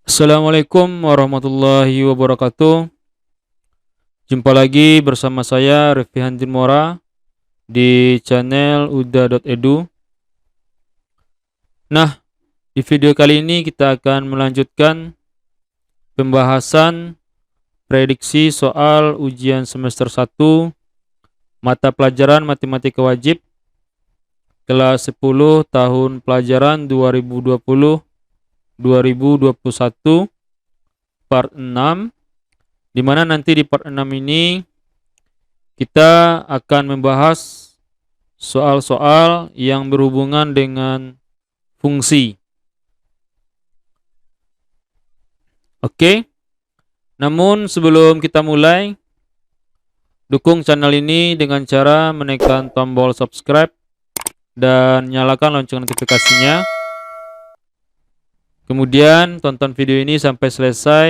Assalamualaikum warahmatullahi wabarakatuh. Jumpa lagi bersama saya Rifki Handin Mora di channel uda.edu. Nah, di video kali ini kita akan melanjutkan pembahasan prediksi soal ujian semester 1 mata pelajaran matematika wajib kelas 10 tahun pelajaran 2020-2021 part 6, di mana nanti di part 6 ini kita akan membahas soal-soal yang berhubungan dengan fungsi. Oke. Namun sebelum kita mulai, dukung channel ini dengan cara menekan tombol subscribe dan nyalakan lonceng notifikasinya. Kemudian tonton video ini sampai selesai.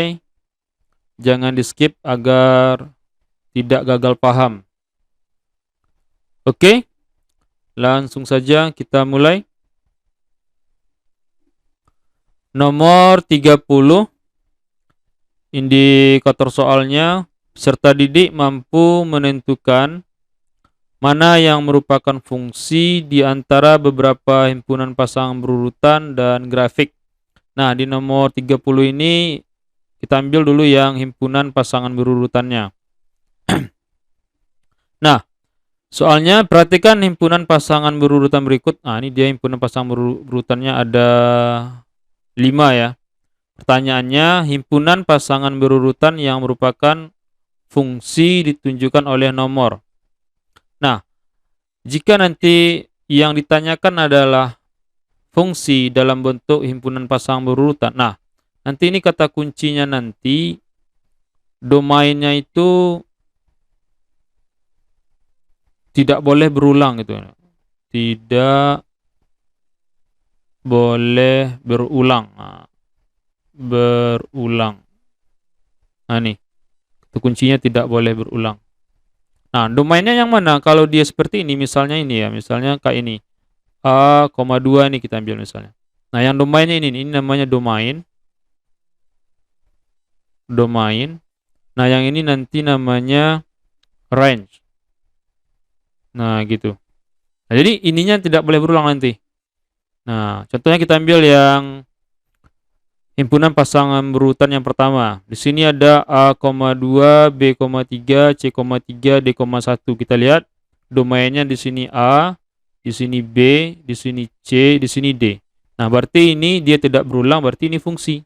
Jangan di-skip agar tidak gagal paham. Oke, langsung saja kita mulai. Nomor 30, indikator soalnya, peserta didik mampu menentukan mana yang merupakan fungsi di antara beberapa himpunan pasangan berurutan dan grafik. Nah, di nomor 30 ini kita ambil dulu yang himpunan pasangan berurutannya. Nah, soalnya perhatikan himpunan pasangan berurutan berikut. Nah, ini dia himpunan pasangan berurutannya ada 5 ya. Pertanyaannya, himpunan pasangan berurutan yang merupakan fungsi ditunjukkan oleh nomor. Nah, jika nanti yang ditanyakan adalah fungsi dalam bentuk himpunan pasangan berurutan. Nah, nanti ini kata kuncinya nanti domainnya itu tidak boleh berulang gitu. Tidak boleh berulang. Berulang. Nah, nih. Kata kuncinya tidak boleh berulang. Nah, domainnya yang mana? Kalau dia seperti ini, misalnya ini ya, misalnya kayak ini. A,2 ini kita ambil misalnya. Nah, yang domainnya ini namanya domain. Domain. Nah, yang ini nanti namanya range. Nah, gitu. Nah, jadi ininya tidak boleh berulang nanti. Nah, contohnya kita ambil yang himpunan pasangan berurutan yang pertama. Di sini ada A,2, B,3, C,3, D,1. Kita lihat domainnya di sini A, di sini B, di sini C, di sini D. Nah, berarti ini dia tidak berulang, berarti ini fungsi.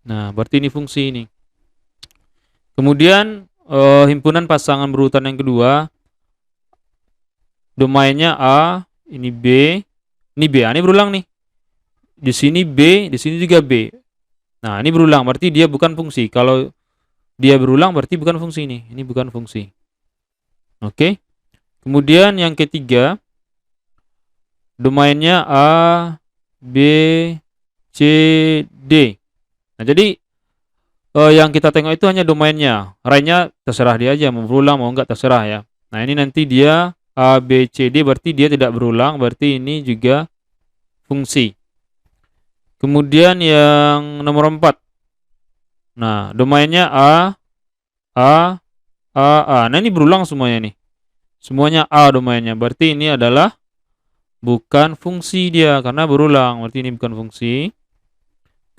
Nah, berarti ini fungsi ini. Kemudian himpunan pasangan berurutan yang kedua, domainnya A, ini B, ini B. Ini berulang nih. Di sini B, di sini juga B. Nah, ini berulang, berarti dia bukan fungsi. Kalau dia berulang, berarti bukan fungsi ini. Ini bukan fungsi. Oke. Kemudian yang ketiga, domainnya A, B, C, D. Nah, jadi yang kita tengok itu hanya domainnya. Range-nya terserah dia aja, mau berulang mau enggak terserah ya. Nah, ini nanti dia A, B, C, D, berarti dia tidak berulang, berarti ini juga fungsi. Kemudian yang nomor 4. Nah, domainnya A, A, A, A. Nah, ini berulang semuanya nih. Semuanya A domainnya. Berarti ini adalah bukan fungsi dia, karena berulang. Berarti ini bukan fungsi.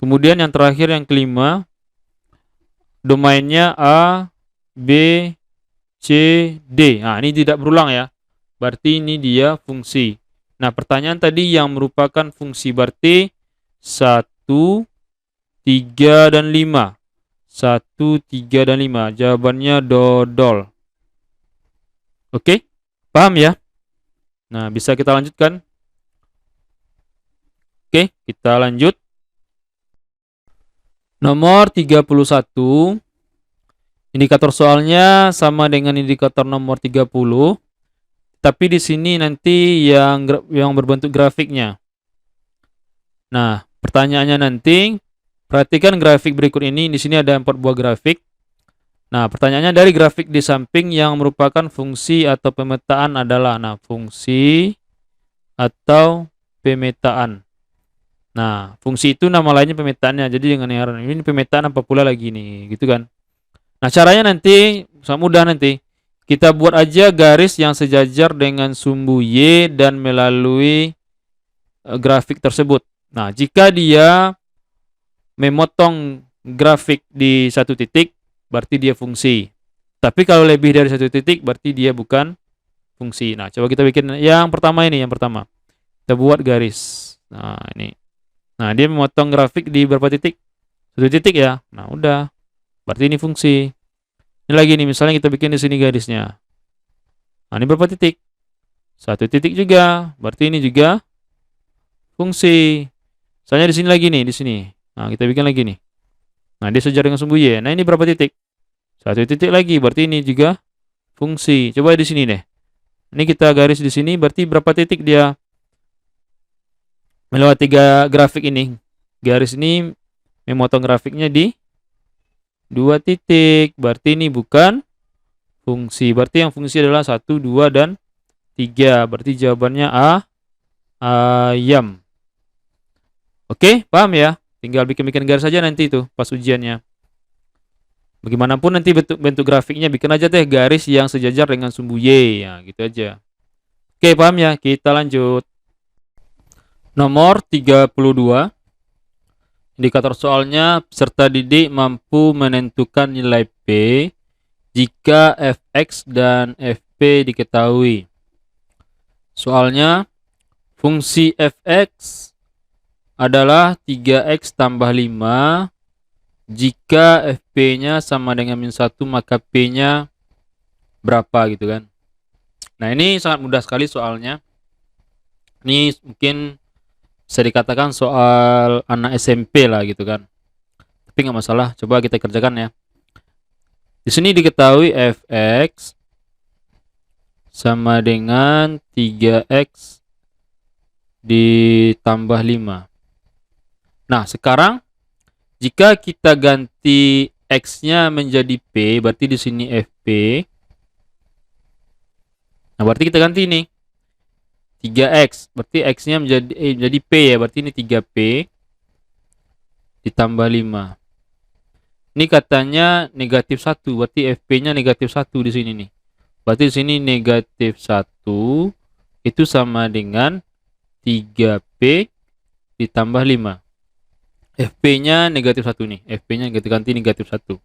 Kemudian yang terakhir, yang kelima. Domainnya A, B, C, D. Nah, ini tidak berulang ya. Berarti ini dia fungsi. Nah, pertanyaan tadi yang merupakan fungsi berarti 1, 3, dan 5. 1, 3, dan 5. Jawabannya dodol. Oke, paham ya? Nah, bisa kita lanjutkan. Oke, kita lanjut. Nomor 31. Indikator soalnya sama dengan indikator nomor 30. Tapi di sini nanti yang berbentuk grafiknya. Nah, pertanyaannya nanti, perhatikan grafik berikut ini. Di sini ada 4 buah grafik. Nah, pertanyaannya dari grafik di samping yang merupakan fungsi atau pemetaan adalah, nah, fungsi atau pemetaan. Nah, fungsi itu nama lainnya pemetaannya. Jadi jangan heran, ini pemetaan apa pula lagi nih, gitu kan. Nah, caranya nanti sangat mudah nanti. Kita buat aja garis yang sejajar dengan sumbu Y dan melalui grafik tersebut. Nah, jika dia memotong grafik di satu titik, berarti dia fungsi. Tapi kalau lebih dari satu titik, berarti dia bukan fungsi. Nah, coba kita bikin yang pertama ini, yang pertama. Kita buat garis. Nah, ini. Nah, dia memotong grafik di berapa titik? Satu titik ya. Nah, udah. Berarti ini fungsi. Ini lagi nih, misalnya kita bikin di sini garisnya. Nah, ini berapa titik? Satu titik juga. Berarti ini juga fungsi. Misalnya di sini lagi nih, di sini. Nah, kita bikin lagi nih. Nah, dia sejajar dengan sumbu Y. Nah, ini berapa titik? Satu titik lagi. Berarti ini juga fungsi. Coba di sini deh. Ini kita garis di sini. Berarti berapa titik dia melewati grafik ini? Garis ini memotong grafiknya di 2 titik. Berarti ini bukan fungsi. Berarti yang fungsi adalah 1, 2, dan 3. Berarti jawabannya A, ayam. Oke, paham ya? Tinggal bikin-bikin garis saja nanti itu pas ujiannya. Bagaimanapun nanti bentuk grafiknya, bikin aja teh garis yang sejajar dengan sumbu Y. Ya, gitu aja. Oke, paham ya? Kita lanjut. Nomor 32. Indikator soalnya, peserta didik mampu menentukan nilai P jika Fx dan Fp diketahui. Soalnya, fungsi Fx adalah 3x tambah 5. Jika Fp-nya sama dengan min 1, maka P-nya berapa gitu kan. Nah, ini sangat mudah sekali soalnya. Ini mungkin bisa dikatakan soal anak SMP lah gitu kan. Tapi nggak masalah, coba kita kerjakan ya. Di sini diketahui Fx sama dengan 3x ditambah 5. Nah, sekarang jika kita ganti x-nya menjadi p, berarti di sini fp. Nah, berarti kita ganti ini 3x, berarti x-nya menjadi p ya, berarti ini 3p ditambah 5. Ini katanya negatif 1, berarti fp-nya negatif 1 di sini nih. Berarti di sini negatif 1 itu sama dengan 3p ditambah 5. Fp-nya negatif 1 nih. Fp-nya kita ganti negatif 1.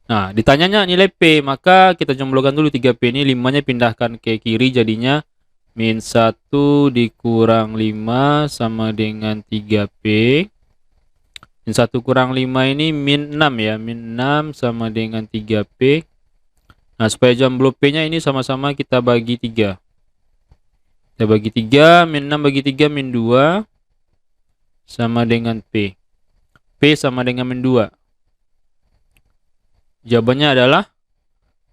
Nah, ditanyanya nilai P, maka kita jumlahkan dulu 3P ini. 5-nya pindahkan ke kiri, jadinya min 1 dikurang 5 sama dengan 3P. Min 1 kurang 5 ini min 6 ya. Min 6 sama dengan 3P. Nah, supaya jomblo P-nya ini sama-sama kita bagi 3. Kita bagi 3, min 6 bagi 3, min 2 sama dengan P. P sama dengan min 2. Jawabannya adalah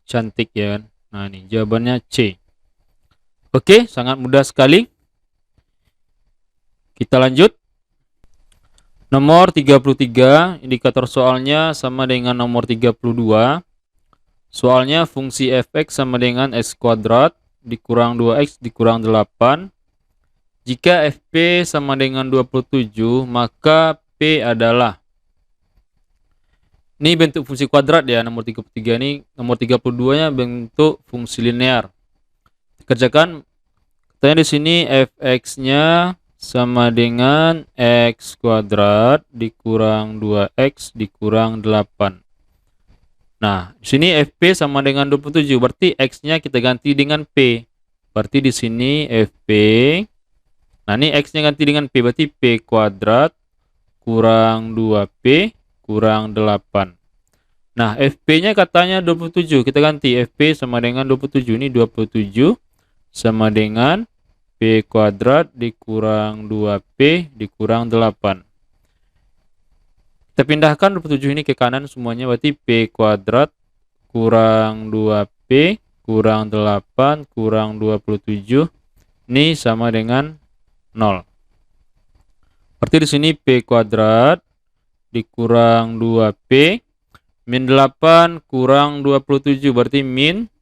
cantik ya kan. Nah, ini jawabannya C. Oke, sangat mudah sekali. Kita lanjut. Nomor 33, indikator soalnya sama dengan nomor 32. Soalnya fungsi fx sama dengan x kuadrat dikurang 2x dikurang 8. Jika fp sama dengan 27, maka p adalah, ini bentuk fungsi kuadrat ya, nomor 33 ini. Nomor 32-nya bentuk fungsi linear. Kerjakan. Katanya di sini fx-nya sama dengan x kuadrat dikurang 2x dikurang 8. Nah, di sini fp sama dengan 27, berarti x-nya kita ganti dengan p. Berarti di sini fp. Nah, ini x-nya ganti dengan p, berarti p kuadrat kurang 2p kurang 8. Nah, fp-nya katanya 27. Kita ganti fp sama dengan 27. Ini 27 sama dengan p kuadrat dikurang 2p dikurang 8. Kita pindahkan 27 ini ke kanan semuanya, berarti p kuadrat kurang 2p kurang 8 kurang 27. Ini sama dengan 0. Berarti di sini p kuadrat dikurang 2p min 8 kurang 27, berarti min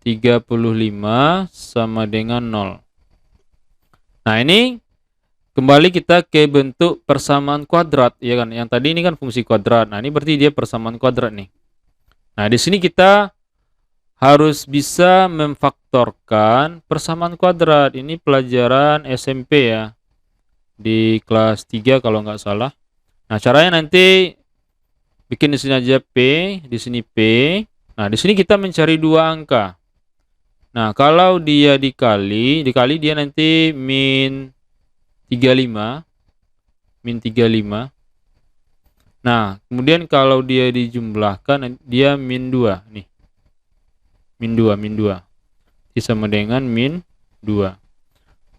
35 sama dengan 0. Nah, ini Kembali kita ke bentuk persamaan kuadrat, ya kan? Yang tadi ini kan fungsi kuadrat. Nah, ini berarti dia persamaan kuadrat nih. Nah, di sini kita harus bisa memfaktorkan persamaan kuadrat. Ini pelajaran SMP ya, di kelas 3 kalau nggak salah. Nah, caranya nanti bikin di sini aja P, di sini P. Nah, di sini kita mencari dua angka. Nah, kalau dia dikali dia nanti min 35, min 35. Nah, kemudian kalau dia dijumlahkan dia min 2 nih. Min 2, min 2. Ini sama dengan min 2.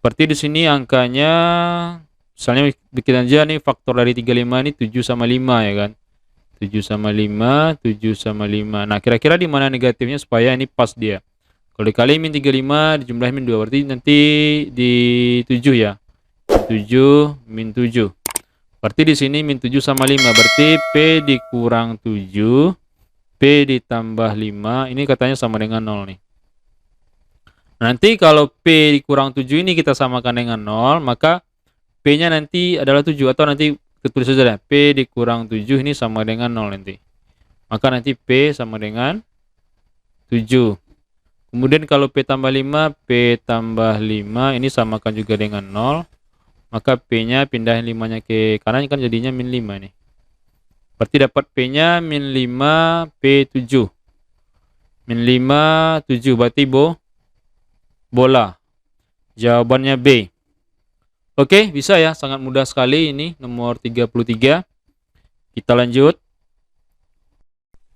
Berarti di sini angkanya misalnya bikin aja nih faktor dari 35 ini 7 sama 5 ya kan. 7 sama 5, 7 sama 5. Nah, kira-kira di mana negatifnya supaya ini pas dia. Kalau dikali min 35 dijumlahin min 2 berarti nanti di 7 ya. 7 min 7. Berarti di sini min 7 sama 5 berarti P dikurang 7 P ditambah 5 ini katanya sama dengan 0 nih. Nanti kalau P dikurang 7 ini kita samakan dengan 0 maka P-nya nanti adalah 7 atau nanti kita tulis saja deh. P dikurang 7 ini sama dengan 0 nanti. Maka nanti P sama dengan 7. Kemudian kalau P tambah 5, P tambah 5 ini samakan juga dengan 0. Maka P-nya pindahin 5-nya ke kanan kan jadinya min 5 nih. Berarti dapat P-nya min 5, P7. Min 5, 7 berarti bola. Jawabannya B. Oke, bisa ya, sangat mudah sekali ini nomor 33. Kita lanjut.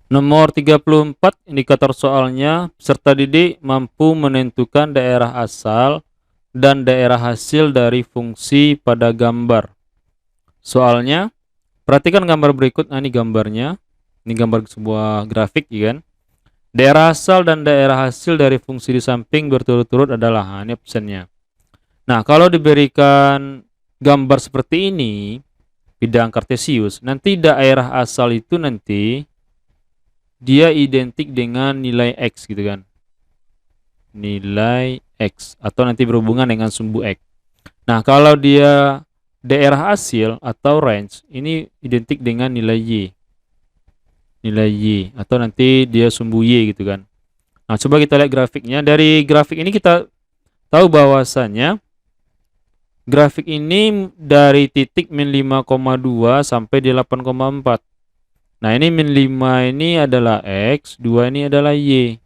Nomor 34, indikator soalnya, peserta didik mampu menentukan daerah asal dan daerah hasil dari fungsi pada gambar. Soalnya, perhatikan gambar berikut. Nah, ini gambarnya. Ini gambar sebuah grafik, ya kan? Daerah asal dan daerah hasil dari fungsi di samping berturut-turut adalah, ini optionnya. Nah, kalau diberikan gambar seperti ini, bidang kartesius, nanti daerah asal itu nanti dia identik dengan nilai X gitu kan. Nilai X atau nanti berhubungan dengan sumbu X. Nah, kalau dia daerah hasil atau range ini identik dengan nilai Y. Nilai Y atau nanti dia sumbu Y gitu kan. Nah, coba kita lihat grafiknya. Dari grafik ini kita tahu bahwasannya grafik ini dari titik min 5,2 sampai di 8,4. Nah, ini min 5 ini adalah X, 2 ini adalah Y,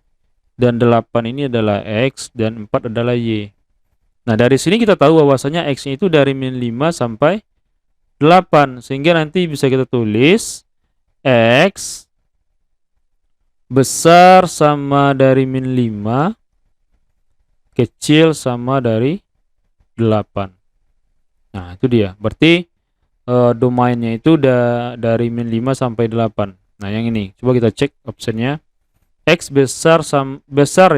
dan 8 ini adalah X, dan 4 adalah Y. Nah, dari sini kita tahu bahwasanya X itu dari min 5 sampai 8, sehingga nanti bisa kita tulis X besar sama dari min 5, kecil sama dari 8. Nah, itu dia. Berarti domainnya itu udah dari min 5 sampai 8. Nah, yang ini. Coba kita cek optionnya. X besar besar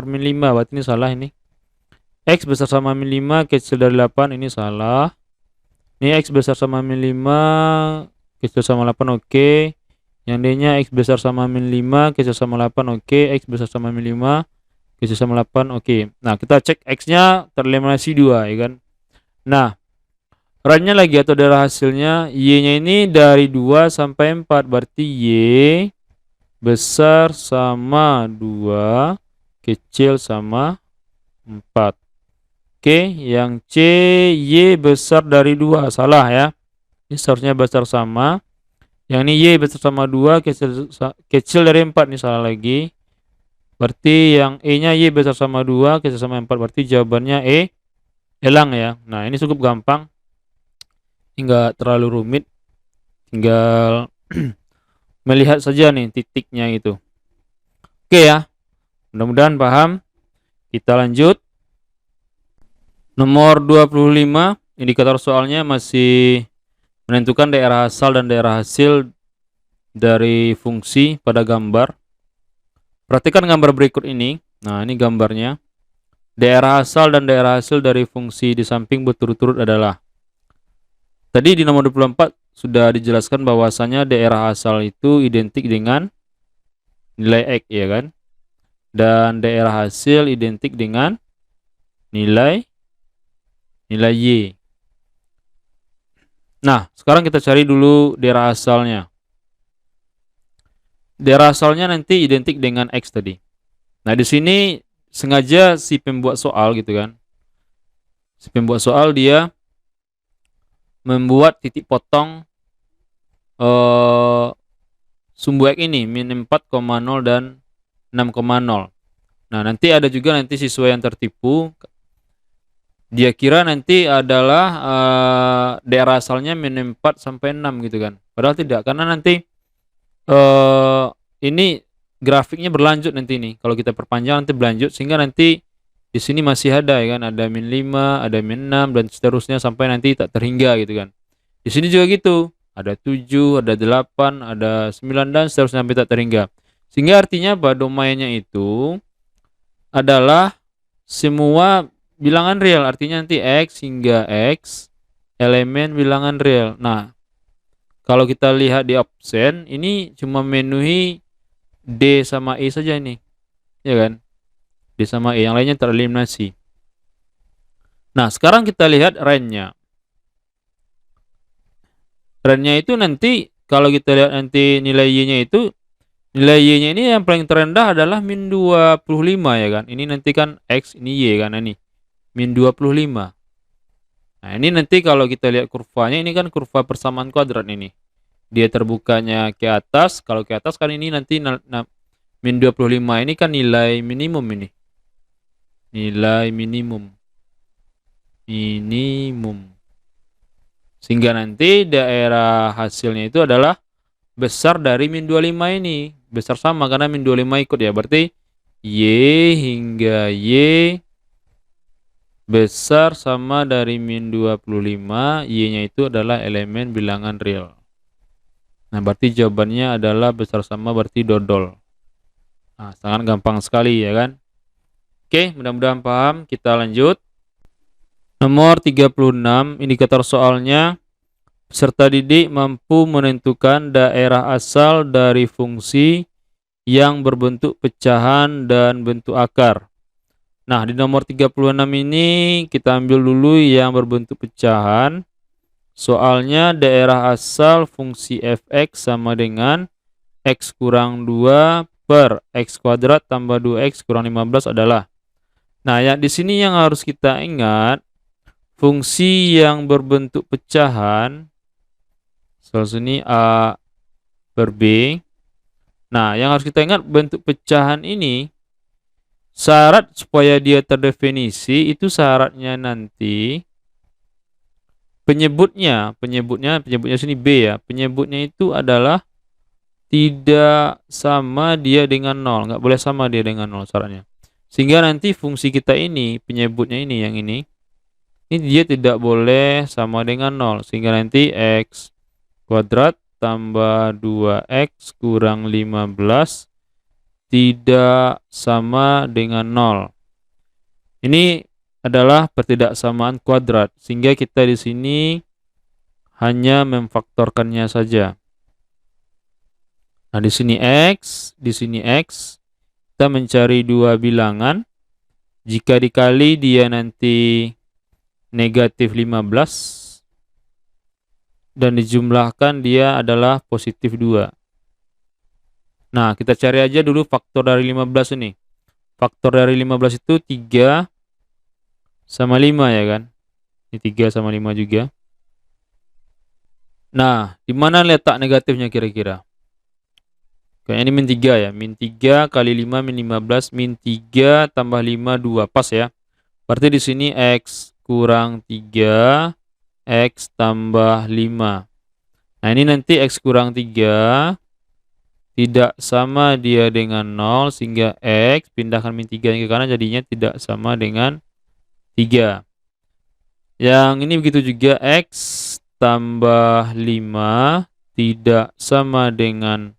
min 5. Berarti ini salah ini. X besar sama min 5, kecil dari 8. Ini salah. Ini X besar sama min 5, kecil sama 8. Oke. Yang D-nya X besar sama min 5, kecil sama 8. Oke. X besar sama min 5, kecil sama 8. Oke. Nah, kita cek X-nya tereliminasi 2, ya kan. Nah, range-nya lagi atau daerah hasilnya, Y-nya ini dari 2 sampai 4. Berarti Y besar sama 2, kecil sama 4. Oke, yang C, Y besar dari 2. Salah ya. Ini seharusnya besar sama. Yang ini Y besar sama 2, kecil dari 4. Ini salah lagi. Berarti yang E-nya Y besar sama 2, kecil sama 4. Berarti jawabannya E, elang ya. Nah, ini cukup gampang. Enggak terlalu rumit, tinggal melihat saja nih titiknya itu. Oke ya, mudah-mudahan paham. Kita lanjut. Nomor 25, indikator soalnya masih menentukan daerah asal dan daerah hasil dari fungsi pada gambar. Perhatikan gambar berikut ini. Nah, ini gambarnya. Daerah asal dan daerah hasil dari fungsi di samping berturut-turut adalah. Tadi di nomor 24 sudah dijelaskan bahwasanya daerah asal itu identik dengan nilai X, ya kan? Dan daerah hasil identik dengan nilai Y. Nah, sekarang kita cari dulu daerah asalnya. Daerah asalnya nanti identik dengan X tadi. Nah, di sini sengaja si pembuat soal gitu kan. Si pembuat soal dia membuat titik potong eh sumbu X ini min 4,0 dan 6,0. Nah, nanti ada juga nanti siswa yang tertipu. Dia kira nanti adalah daerah asalnya min 4 sampai 6 gitu kan. Padahal tidak, karena nanti eh ini grafiknya berlanjut nanti nih. Kalau kita perpanjang nanti berlanjut sehingga nanti di sini masih ada ya kan, ada min 5, ada min 6 dan seterusnya sampai nanti tak terhingga gitu kan. Di sini juga gitu. Ada 7, ada 8, ada 9 dan seterusnya sampai tak terhingga. Sehingga artinya apa? Domainnya itu adalah semua bilangan real, artinya nanti X hingga X elemen bilangan real. Nah, kalau kita lihat di absen, ini cuma memenuhi D sama E saja ini, ya kan? D sama E, yang lainnya tereliminasi. Nah, sekarang kita lihat range-nya. Range-nya itu nanti, kalau kita lihat nanti nilai Y-nya itu, nilai Y-nya ini yang paling terendah adalah min 25 ya kan? Ini nanti kan X, ini Y kan, ini min 25. Nah, ini nanti kalau kita lihat kurvanya, ini kan kurva persamaan kuadrat ini. Dia terbukanya ke atas, kalau ke atas kan ini nanti min 25 ini kan nilai minimum ini. Nilai minimum. Sehingga nanti daerah hasilnya itu adalah besar dari min 25 ini. Besar sama karena min 25 ikut ya. Berarti Y hingga Y besar sama dari min 25, Y-nya itu adalah elemen bilangan real. Nah, berarti jawabannya adalah besar sama berarti dodol. Nah, sangat gampang sekali ya kan. Oke, mudah-mudahan paham. Kita lanjut. Nomor 36, indikator soalnya, peserta didik mampu menentukan daerah asal dari fungsi yang berbentuk pecahan dan bentuk akar. Nah, di nomor 36 ini kita ambil dulu yang berbentuk pecahan. Soalnya daerah asal fungsi fx sama dengan x kurang 2 per x kuadrat tambah 2x kurang 15 adalah. Nah, yang di sini yang harus kita ingat, fungsi yang berbentuk pecahan, soal sini A per B. Nah, yang harus kita ingat, bentuk pecahan ini, syarat supaya dia terdefinisi itu syaratnya nanti penyebutnya sini B ya. Penyebutnya itu adalah tidak sama dia dengan 0, nggak boleh sama dia dengan 0 syaratnya. Sehingga nanti fungsi kita ini, penyebutnya ini yang ini dia tidak boleh sama dengan 0. Sehingga nanti x kuadrat tambah 2x kurang 15 tidak sama dengan 0. Ini adalah pertidaksamaan kuadrat, sehingga kita di sini hanya memfaktorkannya saja. Nah, di sini X, di sini X. Kita mencari dua bilangan. Jika dikali dia nanti negatif 15 dan dijumlahkan dia adalah positif 2. Nah, kita cari aja dulu faktor dari 15 ini. Faktor dari 15 itu 3 sama 5 ya kan. Ini 3 sama 5 juga. Nah, di mana letak negatifnya kira-kira? Kayaknya ini min 3 ya. Min 3 kali 5 min 15. Min 3 tambah 5 2. Pas ya. Berarti di sini X kurang 3. X tambah 5. Nah, ini nanti X kurang 3 tidak sama dia dengan 0, sehingga X pindahkan min 3 ke kanan jadinya tidak sama dengan 3. Yang ini begitu juga, X tambah 5 tidak sama dengan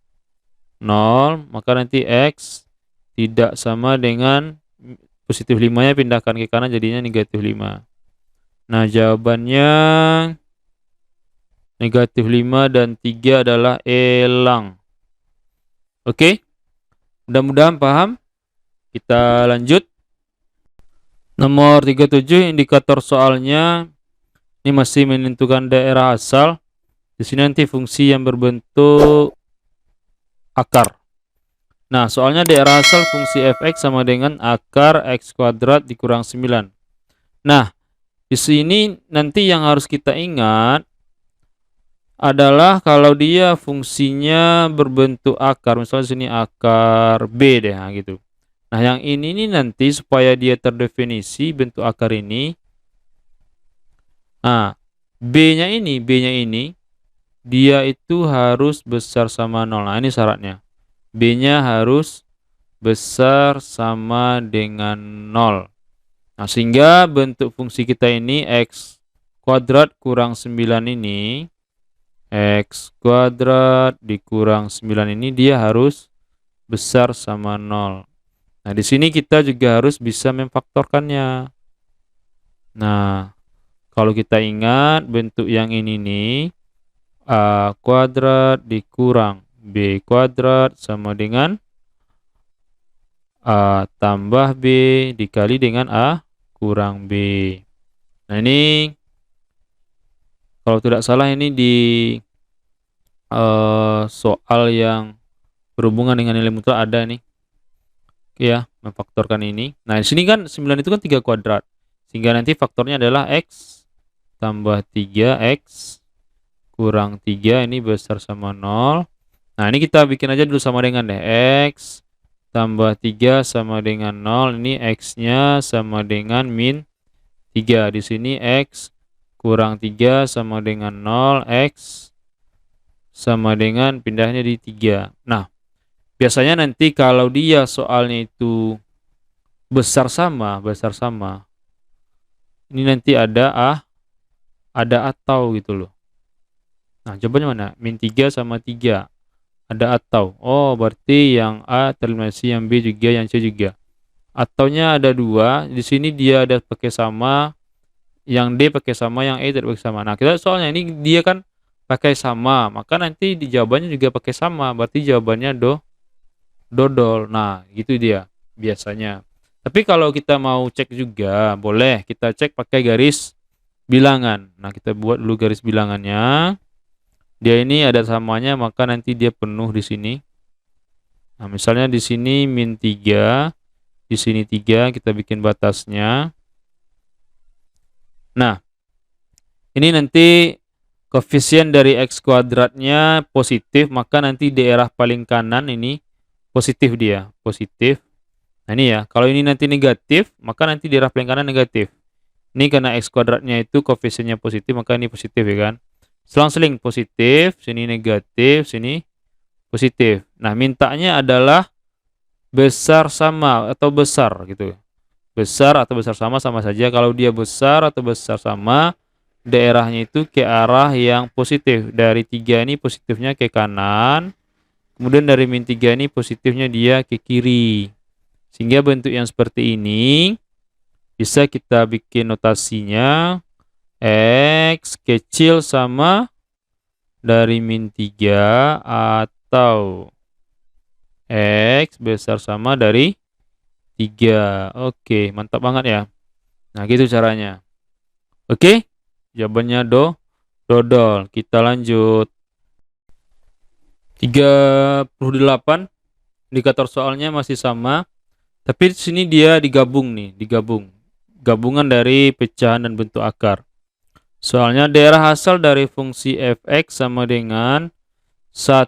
0, maka nanti X tidak sama dengan positif 5 nya pindahkan ke kanan jadinya negatif 5. Nah, jawabannya negatif 5 dan 3 adalah elang. Oke, mudah-mudahan paham. Kita lanjut. Nomor 37, indikator soalnya, Ini masih menentukan daerah asal. Di sini nanti fungsi yang berbentuk akar. Nah, soalnya daerah asal fungsi fx sama dengan akar x kuadrat dikurang 9. Nah, di sini nanti yang harus kita ingat adalah kalau dia fungsinya berbentuk akar, misalnya sini akar B deh, nah gitu. Nah, yang ini nih nanti supaya dia terdefinisi bentuk akar ini, nah, B-nya ini, dia itu harus besar sama 0. Nah, ini syaratnya. B-nya harus besar sama dengan 0. Nah, sehingga bentuk fungsi kita ini x kuadrat kurang 9 ini, x kuadrat dikurang 9 ini dia harus besar sama 0. Nah, di sini kita juga harus bisa memfaktorkannya. Nah, kalau kita ingat bentuk yang ini nih, a kuadrat dikurang b kuadrat sama dengan a tambah b dikali dengan a kurang b. Nah, ini kalau tidak salah ini di soal yang berhubungan dengan nilai mutlak ada nih. Oke ya, memfaktorkan ini. Nah, di sini kan 9 itu kan 3 kuadrat. Sehingga nanti faktornya adalah x tambah 3x kurang 3 ini besar sama 0. Nah, ini kita bikin aja dulu sama dengan deh. X tambah 3 sama dengan 0. Ini x-nya sama dengan min 3. Di sini x kurang 3 sama dengan 0. X sama dengan pindahnya di 3. Nah, biasanya nanti kalau dia soalnya itu besar sama, ini nanti ada atau gitu loh. Nah, jawabannya mana? Min 3 sama 3. Ada atau. Oh, berarti yang A tereliminasi, yang B juga, yang C juga. Ataunya ada 2. Di sini dia ada pakai sama, yang D pakai sama, yang E tidak pakai sama. Nah, kita soalnya ini dia kan pakai sama, maka nanti di jawabannya juga pakai sama. Berarti jawabannya dodol. Nah, gitu dia biasanya. Tapi kalau kita mau cek juga, boleh kita cek pakai garis bilangan. Nah, kita buat dulu garis bilangannya. Dia ini ada samanya, maka nanti dia penuh di sini. Nah, misalnya di sini min 3, di sini 3, kita bikin batasnya. Nah, ini nanti koefisien dari x kuadratnya positif, maka nanti daerah paling kanan ini positif dia, positif. Nah, ini ya, kalau ini nanti negatif, maka nanti daerah paling kanan negatif. Ini karena x kuadratnya itu koefisiennya positif, maka ini positif ya kan. Selang-seling positif, sini negatif, sini positif. Nah, mintanya adalah besar sama atau besar gitu. Besar atau besar sama saja. Kalau dia besar atau besar sama, daerahnya itu ke arah yang positif. Dari 3 ini positifnya ke kanan. Kemudian dari min 3 ini positifnya dia ke kiri. Sehingga bentuk yang seperti ini bisa kita bikin notasinya x kecil sama dari min 3 atau x besar sama dari 3. Oke, mantap banget ya. Nah, gitu caranya. Oke, jawabannya dodol. Kita lanjut. 38. Indikator soalnya masih sama. Tapi di sini dia digabung nih, gabungan dari pecahan dan bentuk akar. Soalnya daerah asal dari fungsi fx sama dengan 1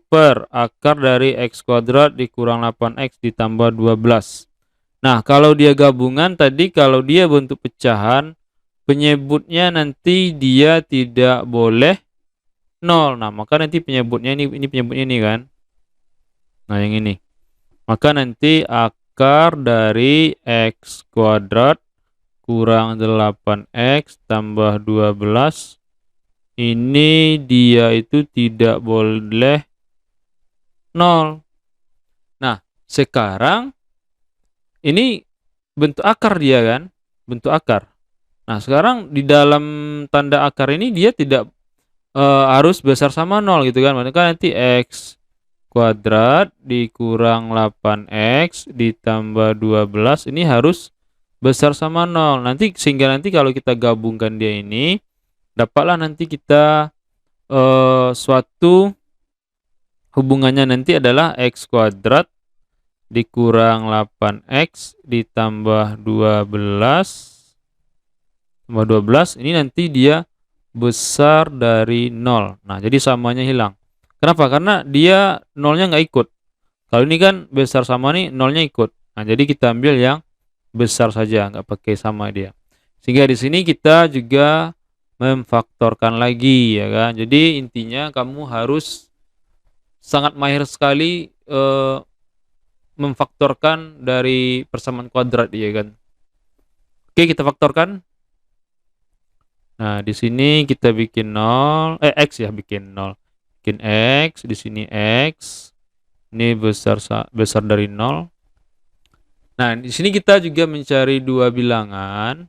per akar dari x kuadrat dikurang 8x ditambah 12. Nah, kalau dia gabungan tadi, kalau dia bentuk pecahan, penyebutnya nanti dia tidak boleh 0. Nah, maka nanti penyebutnya ini penyebutnya ini kan. Nah, yang ini. Maka nanti akar dari x kuadrat kurang 8x tambah 12 ini dia itu tidak boleh 0. Nah, sekarang ini bentuk akar dia kan, bentuk akar. Nah, sekarang di dalam tanda akar ini dia tidak harus besar sama 0 gitu kan. Maka nanti x kuadrat dikurang 8x ditambah 12 ini harus besar sama 0. Nanti sehingga nanti kalau kita gabungkan dia ini, dapatlah nanti kita suatu hubungannya nanti adalah X kuadrat dikurang 8X ditambah 12 ini nanti dia besar dari 0. Nah, jadi samanya hilang. Kenapa? Karena dia nolnya nggak ikut. Kalau ini kan besar sama nih, nolnya ikut. Nah, jadi kita ambil yang besar saja, nggak pakai sama dia. Sehingga di sini kita juga memfaktorkan lagi, ya kan. Jadi intinya kamu harus sangat mahir sekali memfaktorkan dari persamaan kuadrat, ya kan. Oke, kita faktorkan. Nah, di sini kita bikin 0, X ya, bikin 0. Bikin X, di sini X. Ini besar dari 0. Nah, di sini kita juga mencari dua bilangan.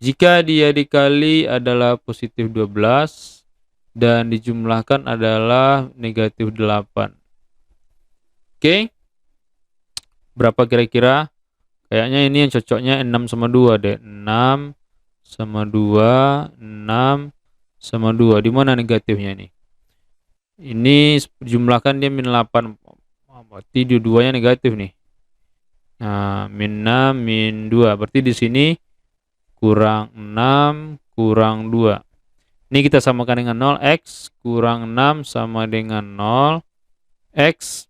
Jika dia dikali adalah positif 12 dan dijumlahkan adalah negatif 8. Oke. Berapa kira-kira? Kayaknya ini yang cocoknya 6 sama 2 deh. 6 sama 2, 6 sama 2. Di mana negatifnya nih? Ini dijumlahkan dia min 8. Berarti dua-duanya negatif nih. Nah, min 6, min 2. Berarti di sini kurang 6, kurang 2. Ini kita samakan dengan 0. X kurang 6 sama dengan 0. X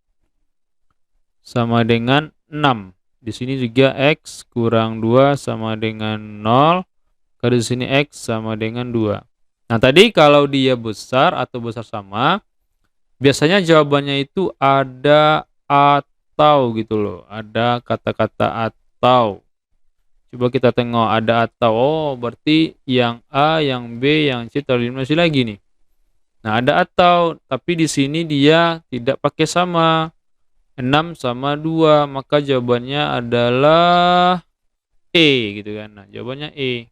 sama dengan 6. Di sini juga X kurang 2 sama dengan 0. Kalau di sini X sama dengan 2. Nah, tadi kalau dia besar atau besar sama, biasanya jawabannya itu ada atau gitu loh. Ada kata-kata atau. Coba kita tengok ada atau. Oh, berarti yang A, yang B, yang C tereliminasi lagi nih. Nah, ada atau, tapi di sini dia tidak pakai sama. 6 sama 2, maka jawabannya adalah E gitu kan. Nah, jawabannya E.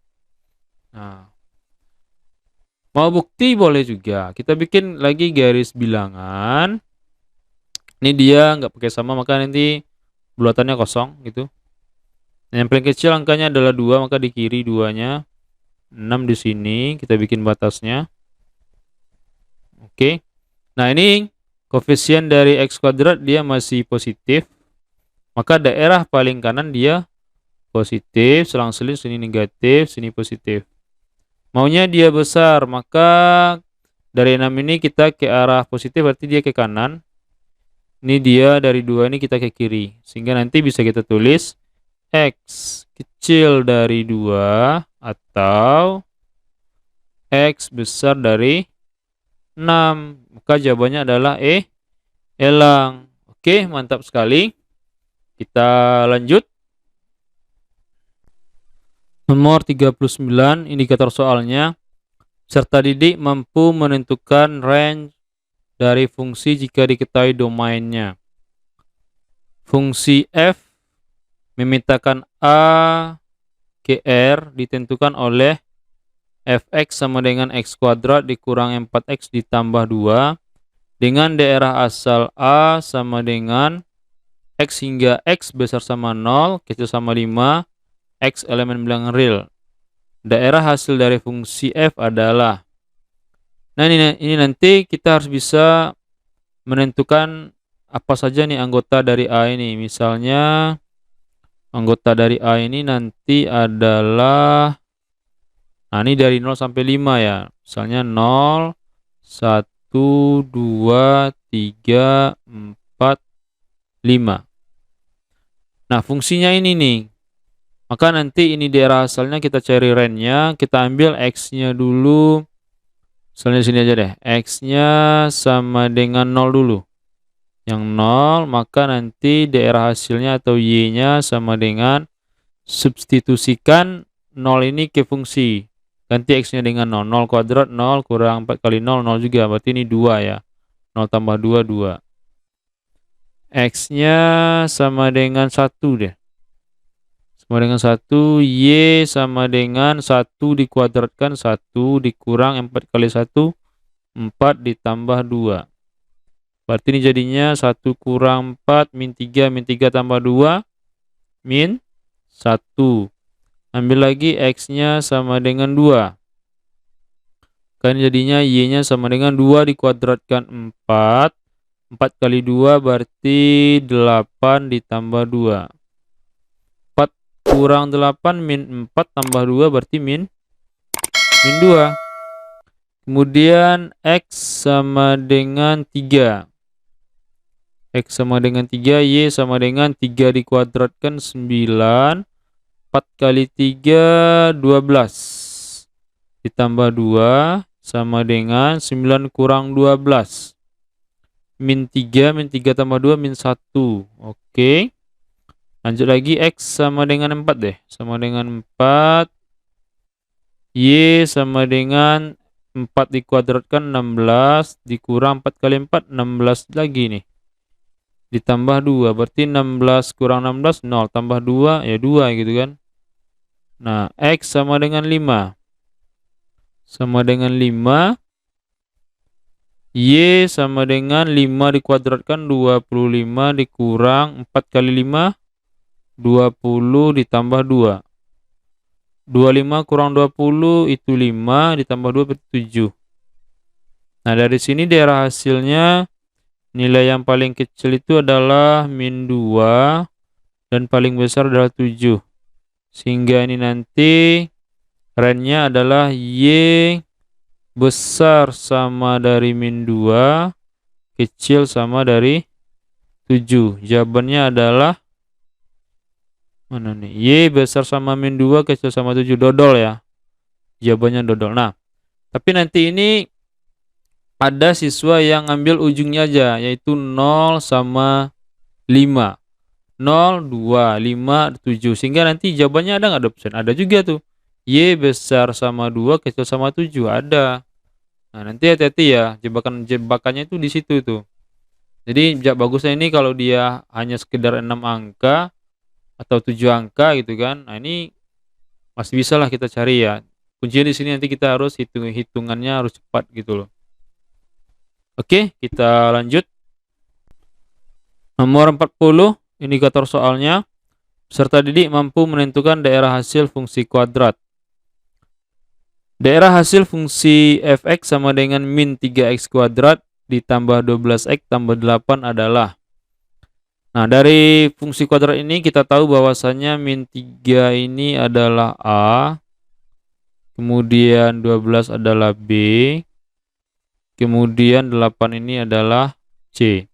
Nah, mau bukti boleh juga. Kita bikin lagi garis bilangan. Ini dia nggak pakai sama, maka nanti bulatannya kosong gitu. Nah, yang paling kecil angkanya adalah 2, maka di kiri 2-nya. 6 di sini, kita bikin batasnya. Oke. Nah, ini koefisien dari X kuadrat dia masih positif. Maka daerah paling kanan dia positif, selang-seling sini negatif, sini positif. Maunya dia besar, maka dari 6 ini kita ke arah positif, berarti dia ke kanan. Ini dia dari 2 ini kita ke kiri. Sehingga nanti bisa kita tulis X kecil dari 2 atau X besar dari 6. Maka jawabannya adalah E, elang. Oke, mantap sekali. Kita lanjut. Nomor 39, indikator soalnya. Peserta didik mampu menentukan range dari fungsi jika diketahui domainnya. Fungsi f memintakan a ke r ditentukan oleh fx sama dengan x kuadrat dikurang 4x ditambah 2 dengan daerah asal a sama dengan x hingga x besar sama 0, kecil sama 5, x elemen bilangan real. Daerah hasil dari fungsi f adalah. Nah, ini nanti kita harus bisa menentukan apa saja nih anggota dari A ini. Misalnya anggota dari A ini nanti adalah, nah ini dari 0 sampai 5 ya. Misalnya 0, 1, 2, 3, 4, 5. Nah, fungsinya ini nih. Maka nanti ini daerah asalnya kita cari range-nya, kita ambil X-nya dulu. Misalnya sini aja deh, X-nya sama dengan 0 dulu. Yang 0, maka nanti daerah hasilnya atau Y-nya sama dengan substitusikan 0 ini ke fungsi. Ganti X-nya dengan 0. 0 kuadrat, 0 kurang 4 kali 0, 0 juga. Berarti ini 2 ya. 0 tambah 2, 2. X-nya sama dengan 1 deh. Sama dengan 1, Y sama dengan 1 dikuadratkan 1 dikurang 4 kali 1, 4 ditambah 2. Berarti ini jadinya 1 kurang 4 min 3, min 3 tambah 2, min 1. Ambil lagi X-nya sama dengan 2. Maka ini jadinya Y-nya sama dengan 2 dikuadratkan 4. 4 kali 2 berarti 8 ditambah 2. 4 kurang 8 min 4 tambah 2 berarti min 2. Kemudian X sama dengan 3. X sama dengan 3, Y sama dengan 3 dikuadratkan 9. 4 kali 3, 12. Ditambah 2 sama dengan 9 kurang 12. Min 3 tambah 2, min 1. Oke. Lanjut lagi, X sama dengan 4 deh. Sama dengan 4. Y sama dengan 4 dikuadratkan 16. Dikurang 4 kali 4, 16 lagi nih. Ditambah 2, berarti 16 kurang 16, 0. Tambah 2, ya 2 gitu kan. Nah, X sama dengan 5. Sama dengan 5. Y sama dengan 5 dikuadratkan 25 dikurang 4 kali 5, 20 ditambah 2. 25 kurang 20 itu 5 ditambah 2 berarti 7. Nah, dari sini daerah hasilnya nilai yang paling kecil itu adalah min 2 dan paling besar adalah 7. Sehingga ini nanti range-nya adalah Y besar sama dari min 2, kecil sama dari 7. Jawabannya adalah mana nih? Y besar sama min 2, kecil sama 7. Dodol ya. Jawabannya dodol. Nah, tapi nanti ini ada siswa yang ambil ujungnya aja, yaitu 0 sama 5. 0, 2, 5, 7. Sehingga nanti jawabannya ada nggak option? Ada juga tuh. Y besar sama 2, kecil sama 7. Ada. Nah, nanti hati-hati ya. Jebakannya itu di situ tuh. Jadi bagusnya ini kalau dia hanya sekedar 6 angka atau 7 angka gitu kan. Nah, ini masih bisa lah kita cari ya. Kuncinya di sini nanti kita harus hitungannya harus cepat gitu loh. Oke, kita lanjut. Nomor 40, indikator soalnya. Peserta didik mampu menentukan daerah hasil fungsi kuadrat. Daerah hasil fungsi fx sama dengan min 3x kuadrat ditambah 12x tambah 8 adalah. Nah, dari fungsi kuadrat ini kita tahu bahwasannya min 3 ini adalah A, kemudian 12 adalah B, kemudian 8 ini adalah C.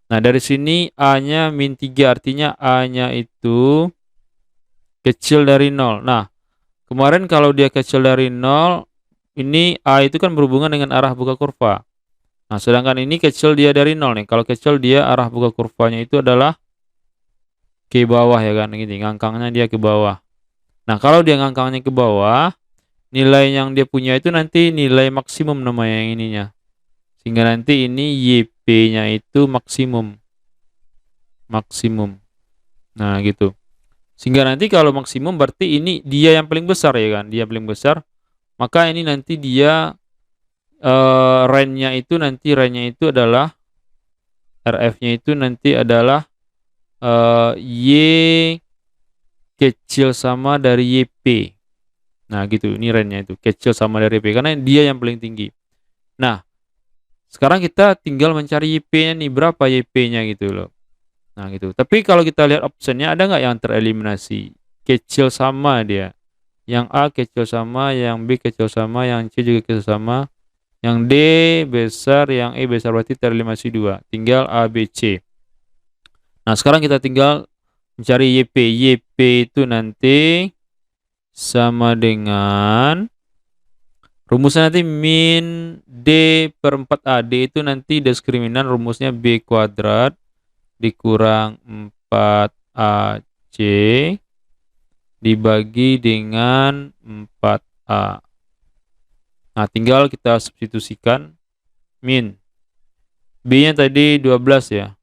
Nah, dari sini A-nya min 3, artinya A-nya itu kecil dari 0. Nah, kemarin kalau dia kecil dari 0, ini A itu kan berhubungan dengan arah buka kurva. Nah, sedangkan ini kecil dia dari 0 nih. Kalau kecil dia arah buka kurvanya itu adalah ke bawah ya kan. Gini, ngangkangnya dia ke bawah. Nah, kalau dia ngangkangnya ke bawah, nilai yang dia punya itu nanti nilai maksimum namanya yang ininya. Sehingga nanti ini YP-nya itu maksimum. Nah, gitu. Sehingga nanti kalau maksimum berarti ini dia yang paling besar ya kan. Dia paling besar. Maka ini nanti dia range-nya itu adalah RF-nya itu nanti adalah Y kecil sama dari YP. Nah, gitu. Ini range-nya itu kecil sama dari YP karena dia yang paling tinggi. Nah, sekarang kita tinggal mencari YP-nya nih, berapa YP-nya gitu loh. Nah, gitu. Tapi kalau kita lihat optionnya ada nggak yang tereliminasi? Kecil sama dia. Yang A kecil sama, yang B kecil sama, yang C juga kecil sama. Yang D besar, yang E besar, berarti tereliminasi 2. Tinggal A, B, C. Nah, sekarang kita tinggal mencari YP. YP itu nanti sama dengan rumusnya nanti min D per 4A. D itu nanti diskriminan rumusnya B kuadrat dikurang 4AC dibagi dengan 4A. Nah, tinggal kita substitusikan min. B-nya tadi 12 ya.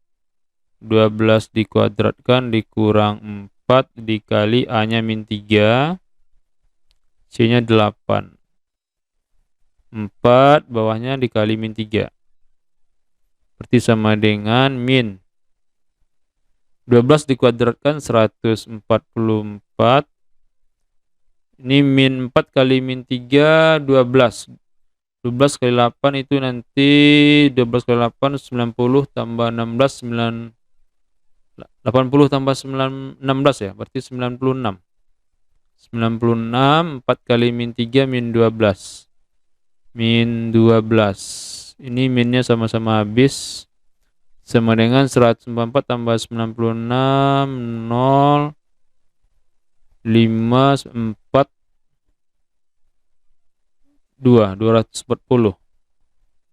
12 dikuadratkan dikurang 4 dikali A-nya min 3. C-nya 8. 4 bawahnya dikali min 3. Berarti sama dengan min 12 dikuadratkan 144. Ini min 4 kali min 3, 12. 12 kali 8 itu nanti 12 kali 8 90 tambah 16 80 tambah 16 ya, berarti 96. 96 4 kali min 3 min 12. Min 12. Ini minnya sama-sama habis. Sama dengan 144 tambah 96 0 5 4 240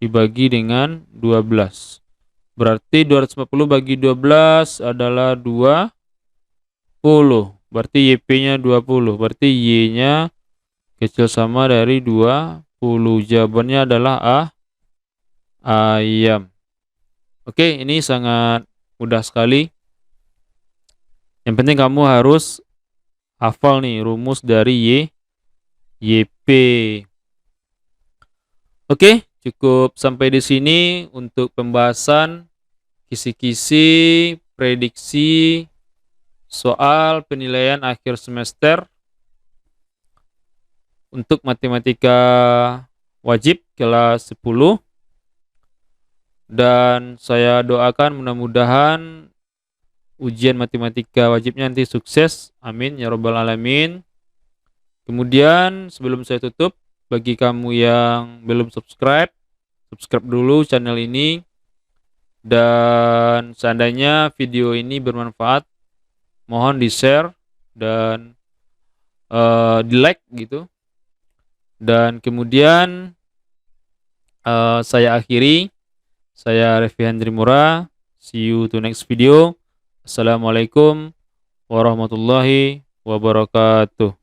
dibagi dengan 12. Berarti 240 bagi 12 adalah 20. Berarti YP-nya 20. Berarti Y-nya kecil sama dari 20. Jawabannya adalah ayam. Oke, ini sangat mudah sekali. Yang penting kamu harus hafal nih rumus dari YP. Oke, cukup sampai di sini untuk pembahasan kisi-kisi prediksi soal penilaian akhir semester untuk matematika wajib kelas 10. Dan saya doakan mudah-mudahan ujian matematika wajibnya nanti sukses. Amin ya robbal alamin. Kemudian sebelum saya tutup, bagi kamu yang belum subscribe dulu channel ini. Dan seandainya video ini bermanfaat, mohon di-share dan di-like gitu. Dan kemudian saya akhiri. Saya Revi Handri Mura. See you to next video. Assalamualaikum warahmatullahi wabarakatuh.